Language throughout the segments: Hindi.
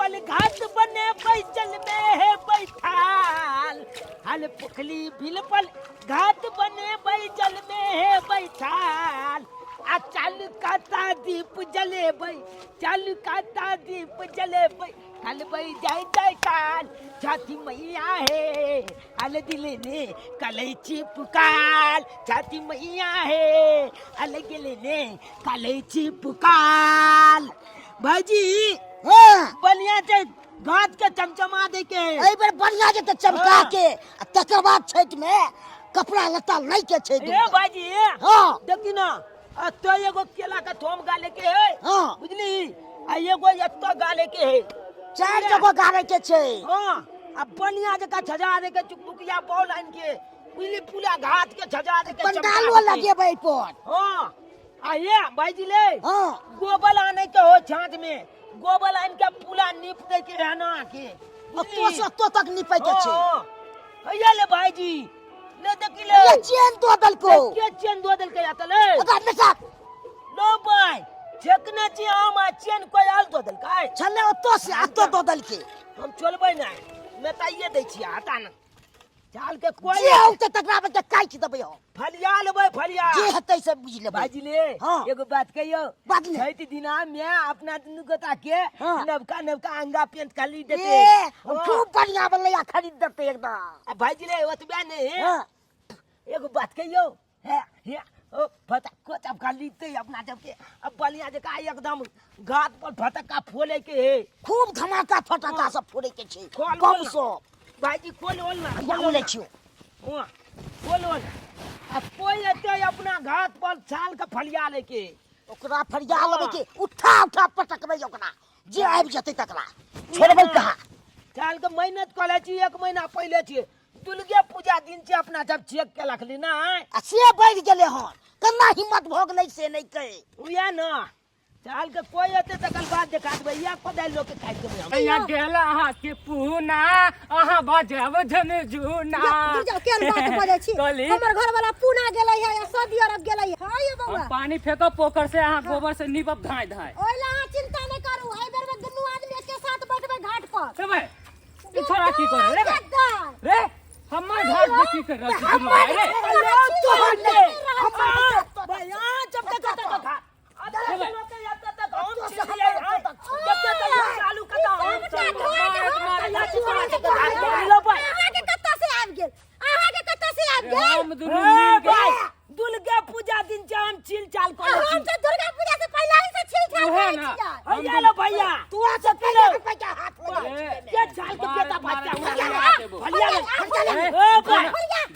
पल घाट बने बैचल में है बैठाल हल पुखली बिल पल घाट बने बैचल में है बैठाल आ चालू काता दीप जले बई चालू काता दीप जले बई कल बई जाय जाय काल छाती मैया है अल दिले ने कलईची पुकार छाती मैया है अल गेले ने कलईची पुकार भाजी बलिया से घाट के चमचमा दे के एहि बेर बढ़िया जे चमका के तकर बाद छठ में कपड़ा लत्ता नहीं के छै ए भाजी हां देखी ना तो एगो केला का थोम गाले के है हां बुझली आ एगो एत्तो गाले के है चार जगह गाड़े के छै हां अब बनिया जका छजा दे के चुकबुकिया बॉल आइन के पुली पुला घाट के छजा दे के पंडालो लगेबै पर हां आ ये भाईजी ले हां गोबल आने के हो छांट में गोबल आइन के पुला नीप दे के रहना के तो तक निपै के छै भैया ले भाईजी ले देखी ले ये चेन तो दल को के चेन दो दल के जाता ले ओका मिसा लो भाई छकने छी हम आ चेन कोई आल दो दल काय छले ओतो से आतो दो दल के हम चलबै ना मैं ताइए दै छी हटा न चाल के कोई जे औते तकरा में काट देबै हम फलिया लेबै फलिया जे हेतै से बुझ ले भाईजी ले एगो बात कहियो बात ले छठ दिना में अपना दुनु गोता के नवका नवका अंगा पेंट खरीद देते हम खूब बढ़िया बनैया खरीद देते एकदम आ भाईजी ले ओतबे नहीं एगो बात कहियो है ओ फटक्का जब खरीदते अपना जब के अब बलिया जका एकदम घाट पर फटक्का फोड़े के है खूब धमाका फटक्का सब फोड़े के छै खोल कम बोल सो भाईजी खोल ना बोले छियो खोल अब कोई एते अपना घाट पर छाल के फलिया लेके ओकरा फरिया लेबै के उठा उठा पटकबै ओकरा जे आबि जतै तकरा छोड़बै कहाँ छाल के मेहनत करे छी 1 महीना पहले छी दुर्गा पूजा दिन से अपना जब चेक के रखली ना आ से बढ़ गेलै हन कन्ना हिम्मत भ गेलै से नहीं कहे उया ना चाल के कोई एते तकल बाद देखा देबै या पदाई लोग के खाइ देबै हम या गेला अहाँ के पूना अहाँ बजाब धन जुना दूजा केन बात बोलै छी हमर घर वाला पूना गेलै है या सऊदी अरब गेलै है हां ये बउआ पानी फेंको पोखर से अहाँ गोबर से नीपब धाय धाय ओइला अहाँ चिंता नहीं करू एहि बेर में दुनू आदमी के साथ बैठबै घाट पर रे भाई ई छोरा की करे रे रे हमर घाट पे की कर रहल छी दुनू भाई रे तो हटे भैया जब तक खा आधा किलो के या तक हम छिए जब तक चालू कता हम लो भाई अहाँ के कत्ता से आबि गेल हम दुनू भाई दुर्गा पूजा दिन से हम छिल चाल कर हम तो दुर्गा पूजा से पहले ही से छिल छाल ओहे करै ना। छियै भैया लो भैया तू आ से पहले पैसा हाथ लगा के चाल के बेटा बच्चा भलिया ले ए, ओ भाई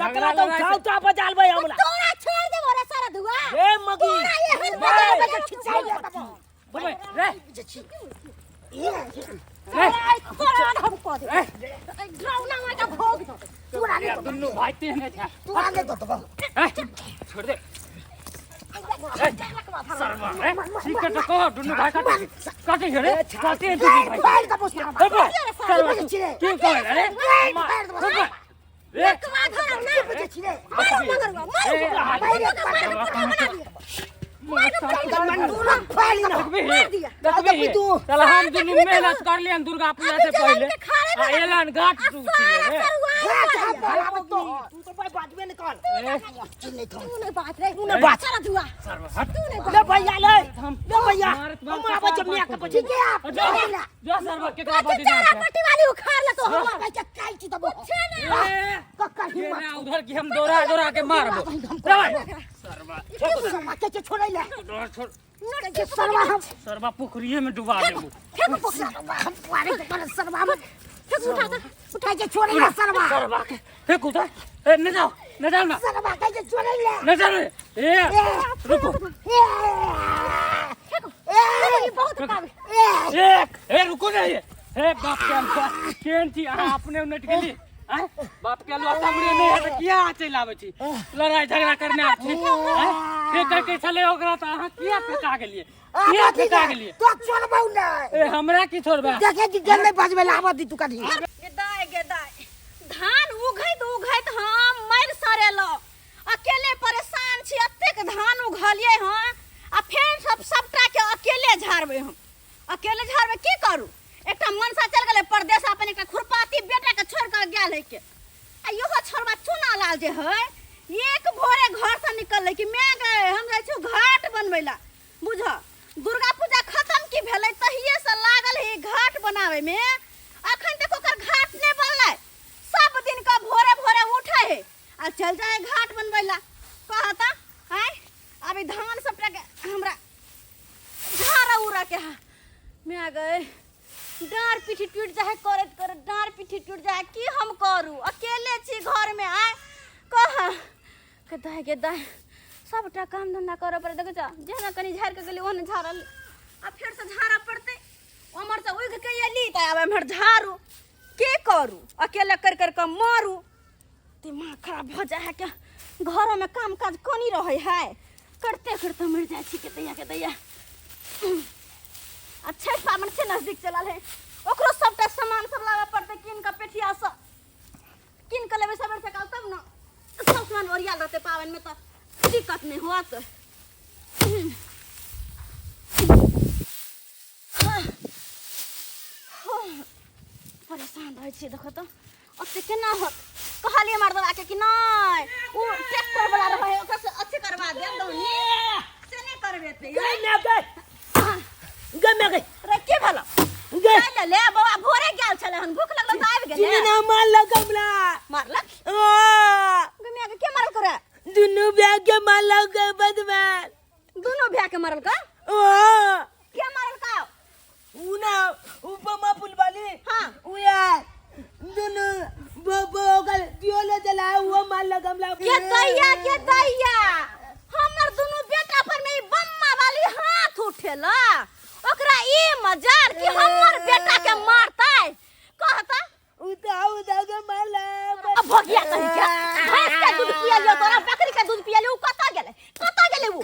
दकरा तो खाउ ता बजालबै हमरा तोरा छोड़ देबो रे सारा धुआ हे मगी तोरा एहन बजा के खिचाई ले भाई रे रे तोरा हम कह दे ग्राउंड में का भोग दो तूरा ले दुनू भाई तेने था तूरा ले तो छोड़ दे सरवा रे सिकट को दुनू भाई काटे रे काटे दुनू भाई फाड़ का पोस्ट सरवा क्यों कह रे रे कमा धर ना बचे छिरे चल हम दुनू मेहनत कर लियन दुर्गा पूजा से पहले आ एलन घाट टूटी रे तू तो भाई बातबे नहीं कर तूने बात रे तूने बात सारा धुआ ले भैया ले भैया हम आबे जब मियां के पछी जो सरवा के का बड़ी ना पट्टी वाली उखाड़ ले तो हम पैसा काई छी तब कक्का उधर की हम दौड़ा दौड़ा के मारबो सरवा के छोड़ै ले छोड़ सरवा पोखरिए में डुबा देबो हम पारे के पर सरवा उठा के छोड़ै ले सरवा के फेंक उधर ए न जाओ ना सरवा के छोड़ै ले न जाओ ए रुको बहुत काम ए रुको ना ये ए बाप केन थी अपने उनट के लिए बाप के लो सामने नहीं है तो किया चल आवे छी लड़ाई झगड़ा करने आप छी फेंक के चले ओकरा त अहाँ किया फेंका गेलिए किया फेंका गेलिए तो छोड़बौ नै ए हमरा की छोड़बा देखे कि गल्ले बजबे ला आबदी तू कदी गेदाय धान उघैत हम मर सरेलो अकेले परेशान छी अतेक धान उघलिए हां आ फेर सबटा के अकेले झाड़बे हम अकेले झाड़बे की करू एकटा मनसा आल है के आ यो छोरबा चुना लाल जे है एक भोरे घर से निकल कि मैं गए हम जाय छु घाट बनबैला बुझ दुर्गा पूजा खत्म की भेलै तहिए से लागल है घाट बनावे में अखन तक ओकर घाट नहीं बनलै सब दिन का भोरे भोरे उठे है आ चल जाए घाट बनबैला कहता है अभी धान सब हमरा झारा उड़ा के मैं गए डार पीठी टूट जाए करत करत डार पीठी टूट जाए की हम करू अकेले छी घर में आए कह के दाय सबटा काम धंधा करे पड़े देख जा जेना कनी झाड़ के गेली ओने झाड़ल आ फिर से झाड़ा पड़ते हमर से उग के एली त अब हमर झाड़ू के करू अकेले कर कर के मारू दिमाग खराब हो जाए है क्या घरों में काम काज कोनी रहे है करते करते मर जाए छी के दैया अच्छा सावन से नजदीक चलल है ओकरो सबटा सामान सब लावे पड़ते किन का पेठिया सब किन के लेबे सबेर से कल तब न सब सामान ओरिया रहते पावन में तो दिक्कत नहीं होत परेशान रह छी देखो तो ओते केना होत कहलिए मार दवा के कि नहीं उ ट्रैक्टर वाला रहे ओकरा से अच्छे करवा दे दौनी से नहीं करबेते गमे गई रे के भला ले ले बाबा भोरे गेल छले हन भूख लगल त आबि गेले ना मार लगमला मारलक ओ गमे के मारल करे दुनु ब्याह के मार लग बदमाश दोनों भैया के मारल का ओ के मारल का उना उपमा पुल वाली हां उया दुनु बबो गल दियोले जला वो मार लगमला के दैया हमर दोनों बेटा पर में बम्मा वाली हाथ उठेला ओकरा ई मजार कि हमर बेटा के मारतै कहता उदा के मारला अब भगिया कहि क्या भैंस के दूध पिया लियो तोरा बकरी के दूध पिया लियो कता गेले वो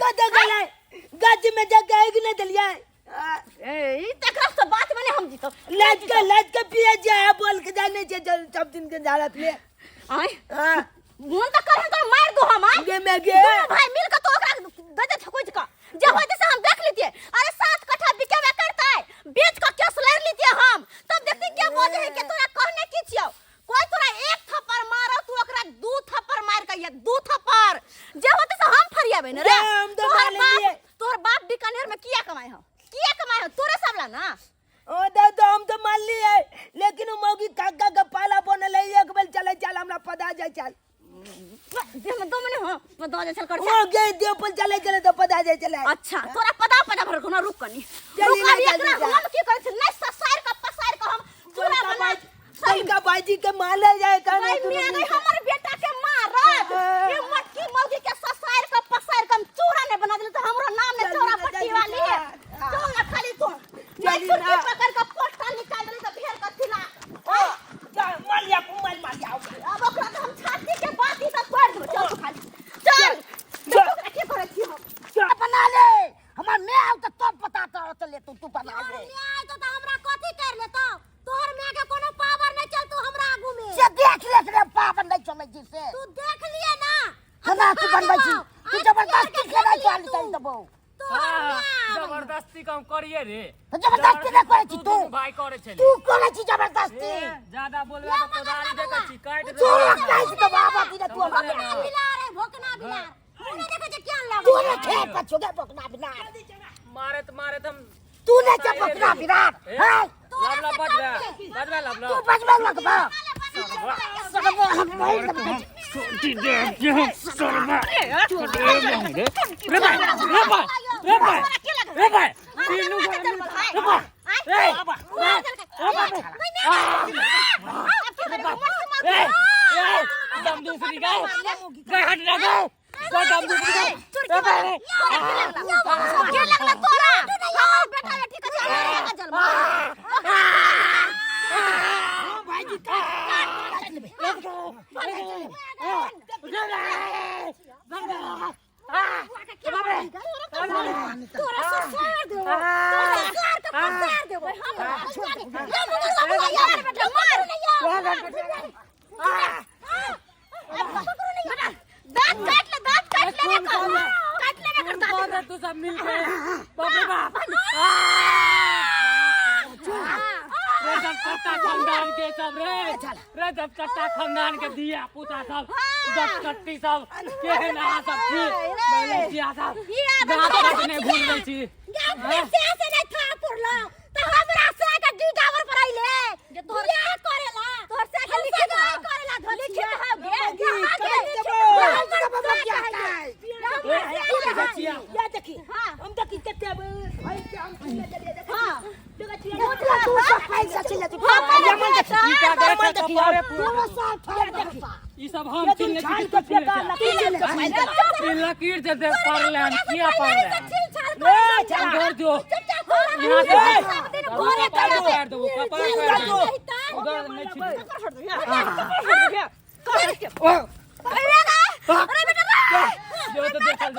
गज में जगह है कि नहीं दलिया ए ई तकरा से बात में नहीं हम जीतो लाज के पिया जा बोल के जाने से सब दिन के झाड़त ले आय मोन त करे तो मार दो हम गे मैं गे दोनों भाई मिल के तो ओकरा दे ठकुज का जे होय से हम देख लेतिए अरे 7 कट्ठा बिकेबे करता है बेच के केस ले लेतिए हम तब देखती क्या बोले है कि तोरा कहने की छियो कोई तोरा एक थप्पड़ मारो तू ओकरा दू थप्पड़ मार के ये दू थप्पड़ जे होते से हम फरियाबे न रे तोहर बाप बीकानेर में किया कमाए हो तोरे सबला ना ओ तो हम तो मान लिए लेकिन मौगी काका का पाला बन ले एक बेल चले चल हमरा पदा जाय चल दे में 2 मिनट हो मैं 2 चल कर ओ गे दे पर चले तो पदा जाय चले अच्छा तोरा पदा भर कोना रुक कनी चली ना जल्दी हम की करे छी नहीं ससार का पसार का हम चूरा बना सही का बाजी के माले जाए कहने तू नहीं हमर बेटा के मारत ये मटकी मौगी के ससार का पसार का चूरा ने बना दिल तो हमरो नाम ने चौरा पट्टी वाली है चल ना खाली तू नहीं छुट्टी पकड़ का पोस्टा निकाल दे तो फेर का थिला ओ चल मार लिया मार जाओ अब ओकरा तो हम छाती के बात ही सब कर दो चल तू खाली चल देखो के करे छी हम बना ले हमर मैं आउ त तब पता चले तू बना ले आय तो हमरा कथि कर लेतो तोहर में के कोनो पावर नहीं चल तू हमरा आगू में से देख ले रे पावन नहीं चले जी से तू देख लिए ना खाना तू बनबै छी तू जबरदस्ती खेला चाल चल दबो जबरदस्ती काम करिए रे तो जबरदस्ती नहीं करे छी तू भाई करे छले तू करे छी जबरदस्ती ज्यादा बोलबे तो कोदारी देखे छी काट दे तू नहीं छी तो बाबा की तू भोकना बिलार है भोकना बिलार तूने देखे जे क्या लाग तू ने खेत पर छोगे भोकना बिना मारे हम तू ने जब भोकना बिना है लबला बजबे लबला तू बजबे लगबा छोटी दे सरबा रे भाई तीनों रे भाई दम दूसरी का हट ना गो दम दूसरी का रे भाई क्या लगला तोरा हमर बेटा के ठीक है चल भाई जी का तोरा ससुर दे तोरा का पसार दे हम तू सब मिल के बाप रे बाप रे पता चल खानदान के सब रे जब कट्टा खानदान के दिया पुता सब दस कट्टी सब के ना सब थी मैंने किया सब गात काटने भूल गई थी से नहीं था पुरलो तो हमरा से का डी टावर पर आइले जे तोर क्या करेला तोर से के लिखे करेला धोली के या देखी हम देखी कते भाई के हम हां देखा छिया तू सब पैसा चले तू टीका देखा कपारे पूरा साफ है ई सब हम चिन्ह की लकीर से देख पार ले हम किया पार ले उधर दो यहां से घोरे काट दो कपार काट दो उधर नहीं छिड़ अरे बेटा जो तो देखल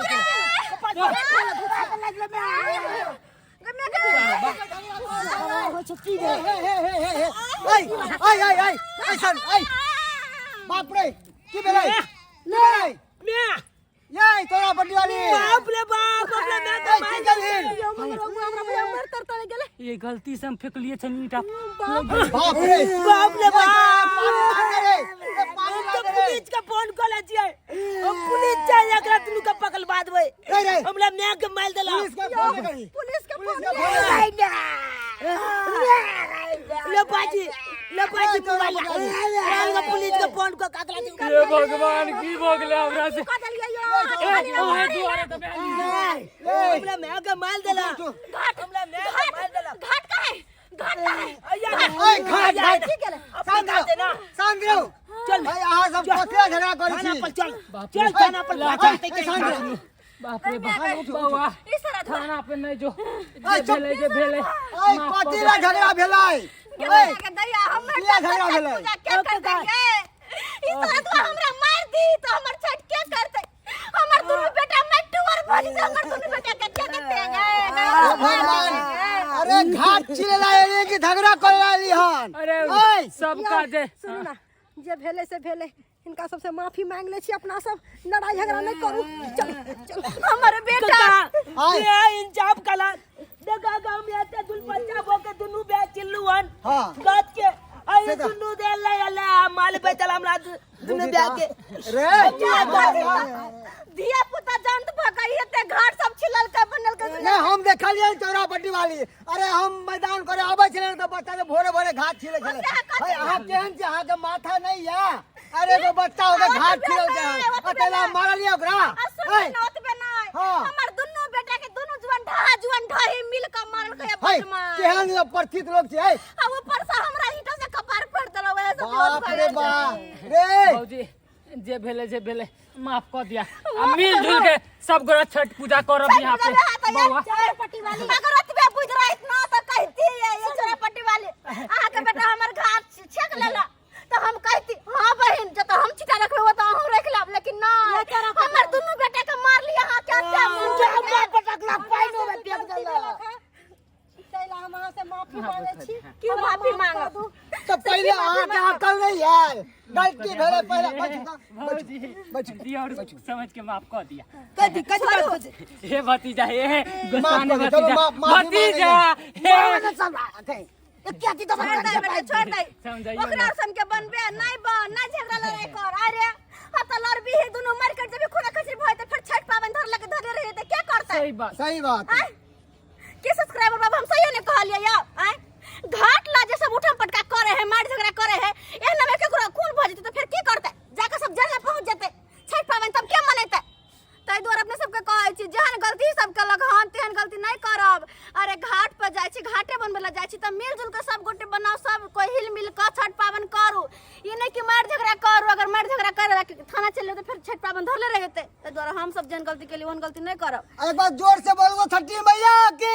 छुट्टी दे आई ऐसा आई बाप रे की बेले ले मैं ये तोरा बड्डी वाली बाप रे बाप अपने मैं तो की गलिन ये गलती से हम फेंक लिए थे ईटा बाप रे पुलिस का फोन कॉल छिए हम पुलिस जाय एकरा तुनु का पकड़ बाद होय हमरा मैं के मार देला पुलिस का फोन ले बाजी मोबाइल पुलिस का फोन को काकला दी ये भगवान की भोगले हमरा से ओए दुआरे तो हमरा मैं के मार देला हमरा मैं के मार देला घाट का है ओए घाट सांग दो चल भाई यहां सब कोठिया झगड़ा करी थाना छी पर चल थाना पर चलते के बाप रे बाबा थाना पे नहीं जो ओए भेले ओए कोठिया झगड़ा भेलै ओए दैया हमर किया झगड़ा भेलै क्या करते ई साला तो हमरा मार दी तो हमर छट क्या करते हमर दुनु बेटा मट्टूर भज हमर दुनु बेटा के क्या करते भगवान अरे घाट चिलेला एने की झगड़ा करली हन अरे सबका दे सुनू ना जे भेले से भेले इनका सबसे माफी मांग ले छी अपना सब लड़ाई झगड़ा नहीं करू चल हमर बेटा ये इंसाफ कला देखा गांव में आते दुल बच्चा बोके दुनु बे चिल्लुवन हां गात के आई दुनु दे ले माल पे चल हमरा दुनु बे के रे दिया पुता जानत भगाई ते घाट सब छिलल के बनल के नहीं हम देखलिए तोरा बड्डी वाली अरे हम मैदान करे आबै छले तो बच्चा के भोरे भोरे घाट छिले छले भाई अहाँ केहन छी अहाँ के माथा नहीं है अरे एगो बच्चा होके घाट छिले छै अकेला मारलिए ओकरा ओतबे नहीं हमर दुनु बेटा के दुनु जुवन ढाही मिल के मारल के बदमाश केहन परिचित लोग छै आ ऊपर से हमरा ईटा से कपार फोड़ देलो वैसे सब बाप रे बाप रे भौजी जे भेले माफ कर दिया हम मिलजुल के सब गोरा छठ पूजा करब यहाँ पे बाबा पट्टी वाली अगर ओतबे बुझ रहा इतना तो कहती है ये छोरा पट्टी वाली आहा के बेटा हमर घाट छेक लेला तो हम कहती हां बहन जब हम चिता रखबे वो तो हम रख लेब लेकिन ना हमर दुनु बेटा के मार लिया हां क्या मुंजा पटकला पाइनो में फेंक देला चला हम वहां से माफी मांगे छी क्यों माफी मांगो तो पहले आके अकल नहीं है गलती भेले पहले भौजी और समझ के माफ कर दिया कदी बात हे भतीजा हे गोसाने माफ कर दो, भतीजा माफी भतीजा हे क्या की तो छोड़ दे समझाइए ओकरा सन के बनबे नहीं बन नहीं झगड़ा लड़ाई कर अरे हत लड़बी है दोनों मर कर जब खुना खसरी भय तो फिर छठ पावन धर लगे धरे रहे तो क्या करता है सही बात के सब्सक्राइबर बाबा हम सही ने कहलिए या आय घाट ला जे सब उठम पटका करे है मार झगड़ा करे है एहन में केकरो खून भ जते तो फिर की करते जाके सब जेल में पहुंच जते छठ पावन तब क्या मनेते तै द्वारा अपने सबके कहै छी जहन गलती सबके लग हम तेहन गलती नहीं करब अरे घाट पर जाय छी घाटे बनबे ला जाय छी त मिल जुल के सब गोटे बनाओ सब कोई हिल मिल के छठ पावन करू ई नहीं कि मार झगड़ा करू अगर मार झगड़ा करे थाना चले तो फिर छठ पावन धरले रहते तै द्वारा हम सब जन गलती के लिए वन गलती नहीं करब एक बार जोर से बोलो छठी मैया की